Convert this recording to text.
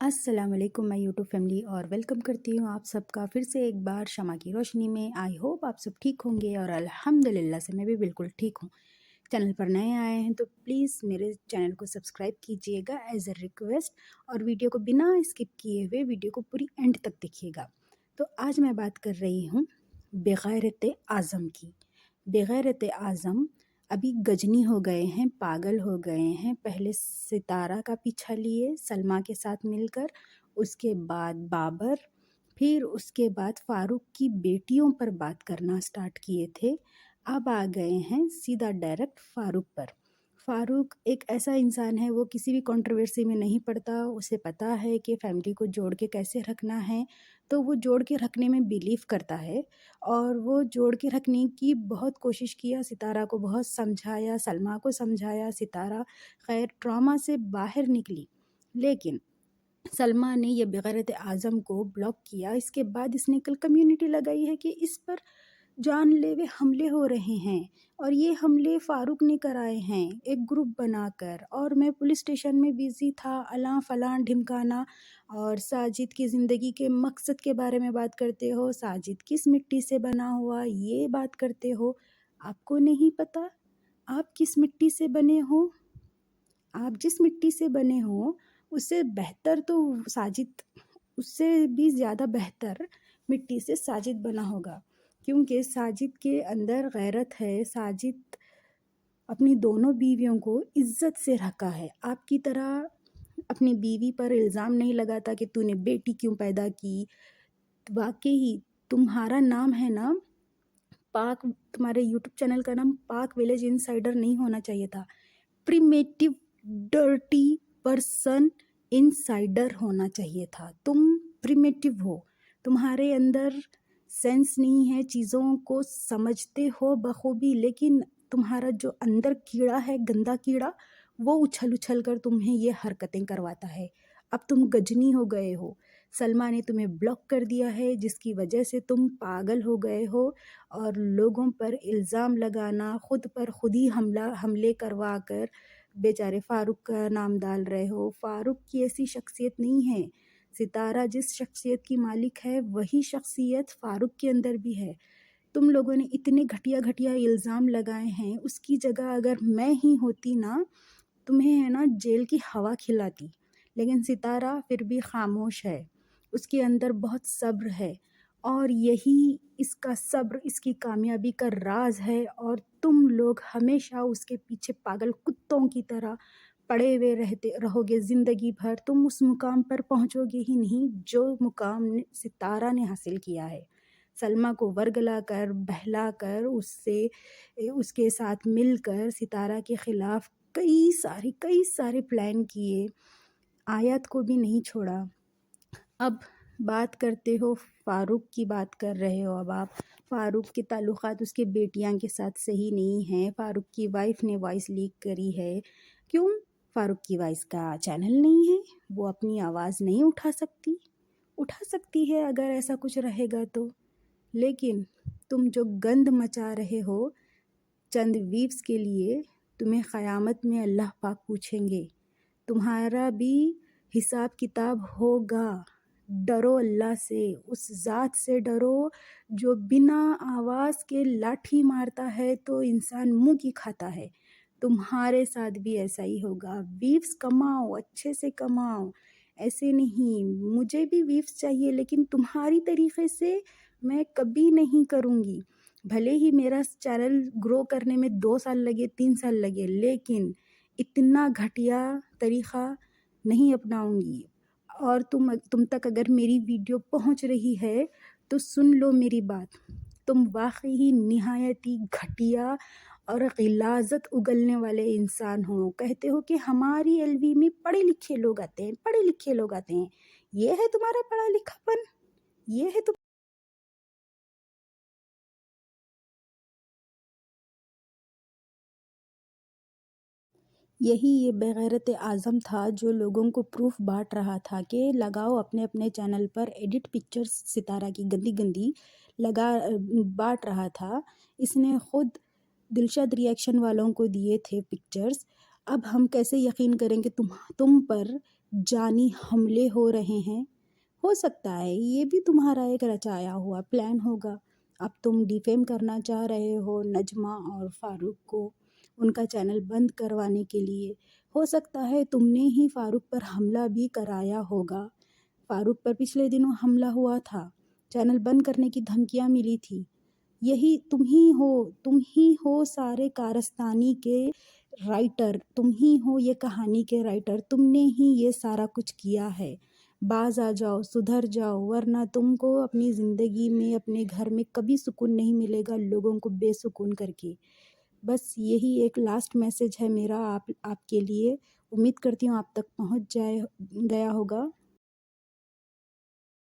अस्सलाम वालेकुम मैं यूट्यूब फैमिली और वेलकम करती हूँ आप सबका फिर से एक बार शमा की रोशनी में। आई होप आप सब ठीक होंगे और अल्हम्दुलिल्लाह से मैं भी बिल्कुल ठीक हूँ। चैनल पर नए आए हैं तो प्लीज़ मेरे चैनल को सब्सक्राइब कीजिएगा एज अ रिक्वेस्ट, और वीडियो को बिना स्किप किए हुए वीडियो को पूरी एंड तक देखिएगा। तो आज मैं बात कर रही हूँ बेगैरत आज़म की। बेगैरत आज़म अभी गजनी हो गए हैं, पागल हो गए हैं। पहले सितारा का पीछा लिए सलमा के साथ मिलकर, उसके बाद बाबर, फिर उसके बाद फ़ारूक की बेटियों पर बात करना स्टार्ट किए थे। अब आ गए हैं सीधा डायरेक्ट फ़ारूक पर। फ़ारूक एक ऐसा इंसान है, वो किसी भी कंट्रोवर्सी में नहीं पड़ता। उसे पता है कि फ़ैमिली को जोड़ के कैसे रखना है, तो वो जोड़ के रखने में बिलीव करता है और वो जोड़ के रखने की बहुत कोशिश किया। सितारा को बहुत समझाया, सलमा को समझाया। सितारा खैर ट्रॉमा से बाहर निकली, लेकिन सलमा ने ये बेगैरत आज़म को ब्लॉक किया। इसके बाद इसने कल कम्युनिटी लगाई है कि इस पर जानलेवा हमले हो रहे हैं और ये हमले फ़ारूक ने कराए हैं एक ग्रुप बनाकर, और मैं पुलिस स्टेशन में बिज़ी था, अलां फ़लां ढिमकाना। और साजिद की ज़िंदगी के मकसद के बारे में बात करते हो, साजिद किस मिट्टी से बना हुआ ये बात करते हो। आपको नहीं पता आप किस मिट्टी से बने हो? आप जिस मिट्टी से बने हो उससे बेहतर तो साजिद, उससे भी ज़्यादा बेहतर मिट्टी से साजिद बना होगा, क्योंकि साजिद के अंदर गैरत है। साजिद अपनी दोनों बीवियों को इज़्ज़त से रखा है। आपकी तरह अपनी बीवी पर इल्ज़ाम नहीं लगाता कि तूने बेटी क्यों पैदा की। वाक़ई तुम्हारा नाम है ना पाक, तुम्हारे यूट्यूब चैनल का नाम पाक विलेज इनसाइडर नहीं होना चाहिए था। प्रिमेटिव डर्टी पर्सन इनसाइडर होना चाहिए था। तुम प्रिमेटिव हो, तुम्हारे अंदर सेंस नहीं है, चीज़ों को समझते हो बखूबी, लेकिन तुम्हारा जो अंदर कीड़ा है, गंदा कीड़ा, वो उछल उछल कर तुम्हें ये हरकतें करवाता है। अब तुम गजनी हो गए हो। सलमा ने तुम्हें ब्लॉक कर दिया है, जिसकी वजह से तुम पागल हो गए हो और लोगों पर इल्ज़ाम लगाना, खुद पर खुद ही हमले करवा कर बेचारे फ़ारूक का नाम डाल रहे हो। फ़ारूक की ऐसी शख्सियत नहीं है। सितारा जिस शख्सियत की मालिक है वही शख्सियत फ़ारूक के अंदर भी है। तुम लोगों ने इतने घटिया घटिया इल्ज़ाम लगाए हैं, उसकी जगह अगर मैं ही होती ना, तुम्हें है ना जेल की हवा खिलाती। लेकिन सितारा फिर भी खामोश है, उसके अंदर बहुत सब्र है, और यही इसका सब्र इसकी कामयाबी का राज है। और तुम लोग हमेशा उसके पीछे पागल कुत्तों की तरह पड़े हुए रहते रहोगे ज़िंदगी भर। तुम उस मुकाम पर पहुँचोगे ही नहीं जो मुकाम सितारा ने हासिल किया है। सलमा को वर्गला कर, बहला कर, उससे उसके साथ मिलकर सितारा के ख़िलाफ़ कई सारे प्लान किए, आयत को भी नहीं छोड़ा। अब बात करते हो फ़ारूक की, बात कर रहे हो अब आप। फ़ारूक के ताल्लुक़ात उसके बेटियां के साथ सही नहीं हैं। फ़ारूक की वाइफ़ ने वॉइस लीक करी है। क्यों? फ़ारूक की वाइफ़ का चैनल नहीं है, वो अपनी आवाज़ नहीं उठा सकती? उठा सकती है अगर ऐसा कुछ रहेगा तो। लेकिन तुम जो गंद मचा रहे हो चंद व्यूज़ के लिए, तुम्हें क़यामत में अल्लाह पाक पूछेंगे। तुम्हारा भी हिसाब किताब होगा। डरो अल्लाह से, उस ज़ात से डरो जो बिना आवाज़ के लाठी मारता है तो इंसान मुँह की खाता है। तुम्हारे साथ भी ऐसा ही होगा। व्यूज़ कमाओ, अच्छे से कमाओ, ऐसे नहीं। मुझे भी व्यूज़ चाहिए, लेकिन तुम्हारी तरीक़े से मैं कभी नहीं करूँगी। भले ही मेरा चैनल ग्रो करने में 2 साल लगे, 3 साल लगे, लेकिन इतना घटिया तरीक़ा नहीं अपनाऊँगी। और तुम तक अगर मेरी वीडियो पहुंच रही है तो सुन लो मेरी बात। तुम वाकई ही निहायत ही घटिया और ग़िलाज़त उगलने वाले इंसान हो। कहते हो कि हमारी एलवी में पढ़े लिखे लोग आते हैं, पढ़े लिखे लोग आते हैं। ये है तुम्हारा पढ़ा लिखापन? ये है तुम? यही ये बेगैरत आज़म था जो लोगों को प्रूफ बाँट रहा था कि लगाओ अपने अपने चैनल पर एडिट पिक्चर्स सितारा की गंदी गंदी बाँट रहा था। इसने खुद दिलशाद रिएक्शन वालों को दिए थे पिक्चर्स, اب ہم کیسے یقین کریں کہ تم پر جانی حملے ہو رہے ہیں؟ ہو سکتا ہے یہ بھی تمہارا ایک رچایا ہوا پلان ہوگا۔ اب تم ڈیفیم کرنا چاہ رہے ہو نجمہ اور فاروق کو ان کا چینل بند کروانے کے لیے۔ ہو سکتا ہے تم نے ہی فاروق پر حملہ بھی کرایا ہوگا۔ فاروق پر پچھلے دنوں حملہ ہوا تھا، چینل بند کرنے کی دھمکیاں ملی تھی۔ یہی تم ہی ہو سارے کارستانی کے رائٹر، تم ہی ہو یہ کہانی کے رائٹر، تم نے ہی یہ سارا کچھ کیا ہے۔ باز آ جاؤ، سدھر جاؤ، ورنہ تم کو اپنی زندگی میں اپنے گھر میں کبھی سکون نہیں ملے گا لوگوں کو بے سکون کر کے۔ بس یہی ایک لاسٹ میسج ہے میرا آپ کے لیے۔ امید کرتی ہوں آپ تک پہنچ گیا ہوگا۔